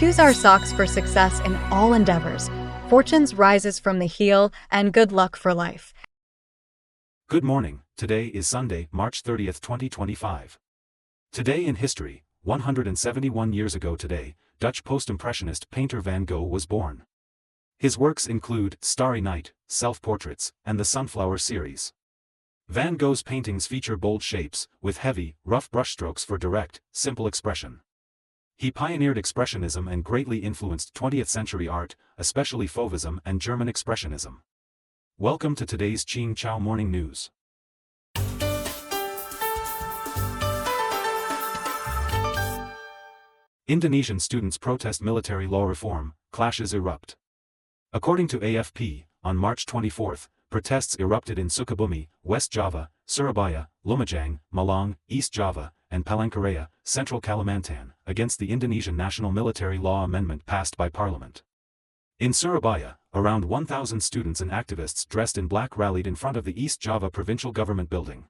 choose our socks for success in all endeavors. Fortunes rises from the heel, and good luck for life. Good morning. Today is Sunday, March 30th, 2025. Today in history, 171 years ago today, Dutch post-impressionist painter Van Gogh was born. His works include Starry Night, Self-Portraits, and the Sunflower series. Van Gogh's paintings feature bold shapes, with heavy, rough brushstrokes for direct, simple expression. He pioneered Expressionism and greatly influenced 20th-century art, especially Fauvism and German Expressionism. Welcome to today's Ching Chow Morning News. Indonesian students protest military law reform, clashes erupt. According to AFP, on March 24, protests erupted in Sukabumi, West Java, Surabaya, Lumajang, Malang, East Java, and Palangkaraya, Central Kalimantan, against the Indonesian National Military Law Amendment passed by Parliament. In Surabaya, around 1,000 students and activists dressed in black rallied in front of the East Java Provincial Government building.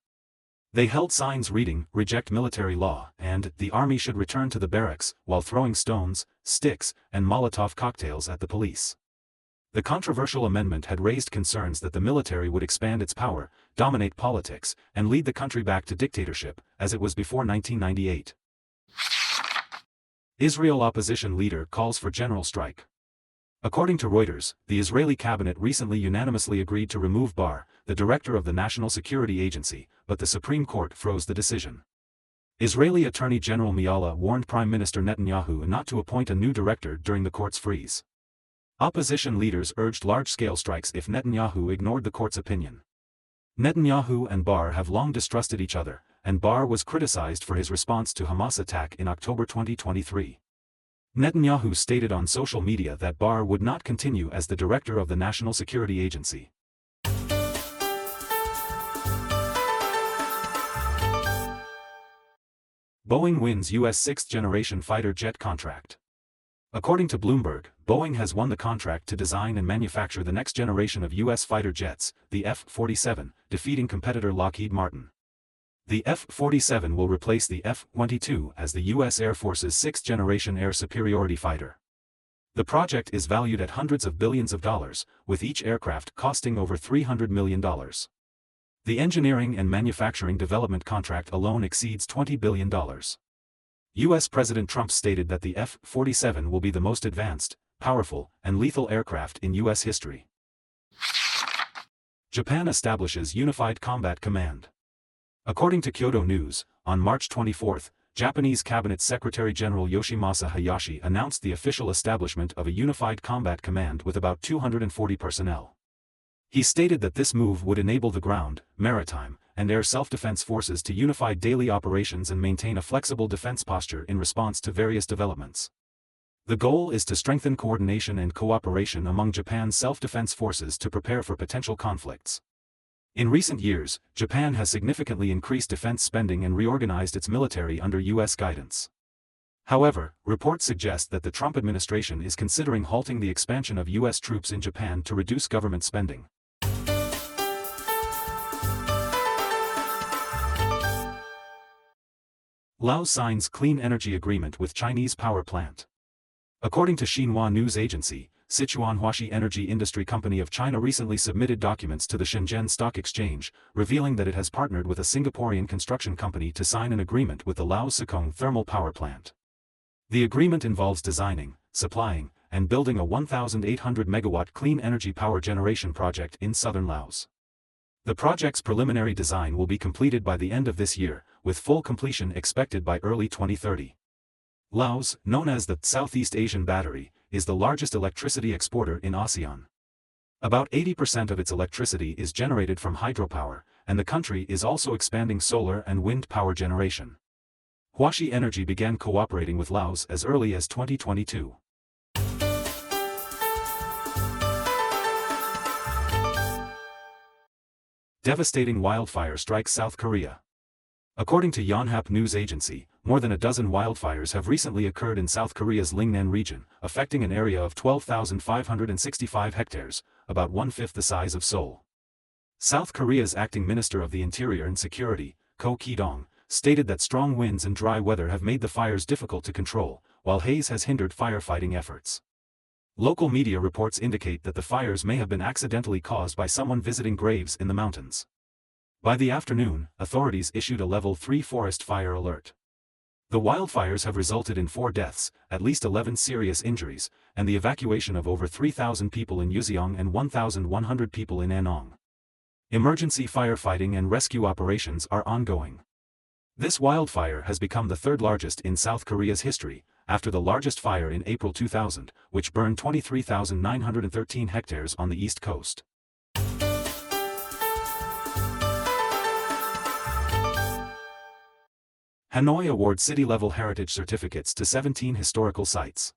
They held signs reading, "Reject military law," and "The army should return to the barracks," while throwing stones, sticks, and Molotov cocktails at the police. The controversial amendment had raised concerns that the military would expand its power, dominate politics, and lead the country back to dictatorship, as it was before 1998. Israel opposition leader calls for general strike. According to Reuters, the Israeli cabinet recently unanimously agreed to remove Barr, the director of the National Security Agency, but the Supreme Court froze the decision. Israeli Attorney General Miala warned Prime Minister Netanyahu not to appoint a new director during the court's freeze. Opposition leaders urged large-scale strikes if Netanyahu ignored the court's opinion. Netanyahu and Barr have long distrusted each other, and Barr was criticized for his response to Hamas attack in October 2023. Netanyahu stated on social media that Barr would not continue as the director of the National Security Agency. Boeing wins U.S. sixth-generation fighter jet contract. According to Bloomberg, Boeing has won the contract to design and manufacture the next generation of U.S. fighter jets, the F-47, defeating competitor Lockheed Martin. The F-47 will replace the F-22 as the U.S. Air Force's sixth-generation air superiority fighter. The project is valued at hundreds of billions of dollars, with each aircraft costing over $300 million. The engineering and manufacturing development contract alone exceeds $20 billion. U.S. President Trump stated that the F-47 will be the most advanced, powerful, and lethal aircraft in U.S. history. Japan establishes Unified Combat Command. According to Kyodo News, on March 24, Japanese Cabinet Secretary General Yoshimasa Hayashi announced the official establishment of a Unified Combat Command with about 240 personnel. He stated that this move would enable the ground, maritime, and air self-defense forces to unify daily operations and maintain a flexible defense posture in response to various developments. The goal is to strengthen coordination and cooperation among Japan's self-defense forces to prepare for potential conflicts. In recent years, Japan has significantly increased defense spending and reorganized its military under U.S. guidance. However, reports suggest that the Trump administration is considering halting the expansion of U.S. troops in Japan to reduce government spending. Laos signs clean energy agreement with Chinese power plant. According to Xinhua News Agency, Sichuan Huaxi Energy Industry Company of China recently submitted documents to the Shenzhen Stock Exchange, revealing that it has partnered with a Singaporean construction company to sign an agreement with the Laos Sekong thermal power plant. The agreement involves designing, supplying, and building a 1,800-megawatt clean energy power generation project in southern Laos. The project's preliminary design will be completed by the end of this year, with full completion expected by early 2030. Laos, known as the Southeast Asian Battery, is the largest electricity exporter in ASEAN. About 80% of its electricity is generated from hydropower, and the country is also expanding solar and wind power generation. Huaxi Energy began cooperating with Laos as early as 2022. Devastating wildfire strikes South Korea. According to Yonhap News Agency, more than a dozen wildfires have recently occurred in South Korea's Lingnan region, affecting an area of 12,565 hectares, about one-fifth the size of Seoul. South Korea's acting Minister of the Interior and Security, Ko Ki-dong, stated that strong winds and dry weather have made the fires difficult to control, while haze has hindered firefighting efforts. Local media reports indicate that the fires may have been accidentally caused by someone visiting graves in the mountains. By the afternoon, authorities issued a Level 3 forest fire alert. The wildfires have resulted in 4 deaths, at least 11 serious injuries, and the evacuation of over 3,000 people in Yuzeong and 1,100 people in Annong. Emergency firefighting and rescue operations are ongoing. This wildfire has become the third largest in South Korea's history, after the largest fire in April 2000, which burned 23,913 hectares on the east coast. Hanoi awards city-level heritage certificates to 17 historical sites.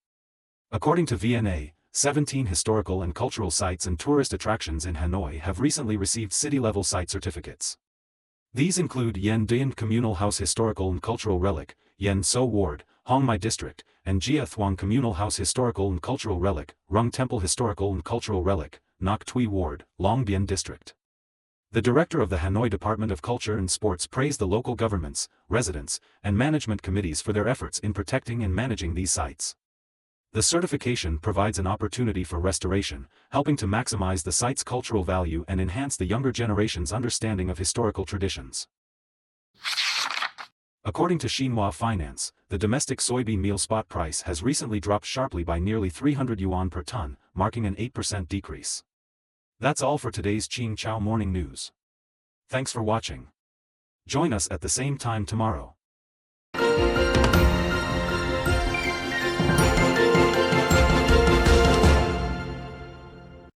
According to VNA, 17 historical and cultural sites and tourist attractions in Hanoi have recently received city-level site certificates. These include Yen Dien Communal House Historical and Cultural Relic, Yen So Ward, Hong Mai District, and Jia Thuong Communal House Historical and Cultural Relic, Rung Temple Historical and Cultural Relic, Nok Tui Ward, Long Bien District. The director of the Hanoi Department of Culture and Sports praised the local governments, residents, and management committees for their efforts in protecting and managing these sites. The certification provides an opportunity for restoration, helping to maximize the site's cultural value and enhance the younger generation's understanding of historical traditions. According to Xinhua Finance, the domestic soybean meal spot price has recently dropped sharply by nearly 300 yuan per ton, marking an 8% decrease. That's all for today's Qing Chao Morning News. Thanks for watching. Join us at the same time tomorrow.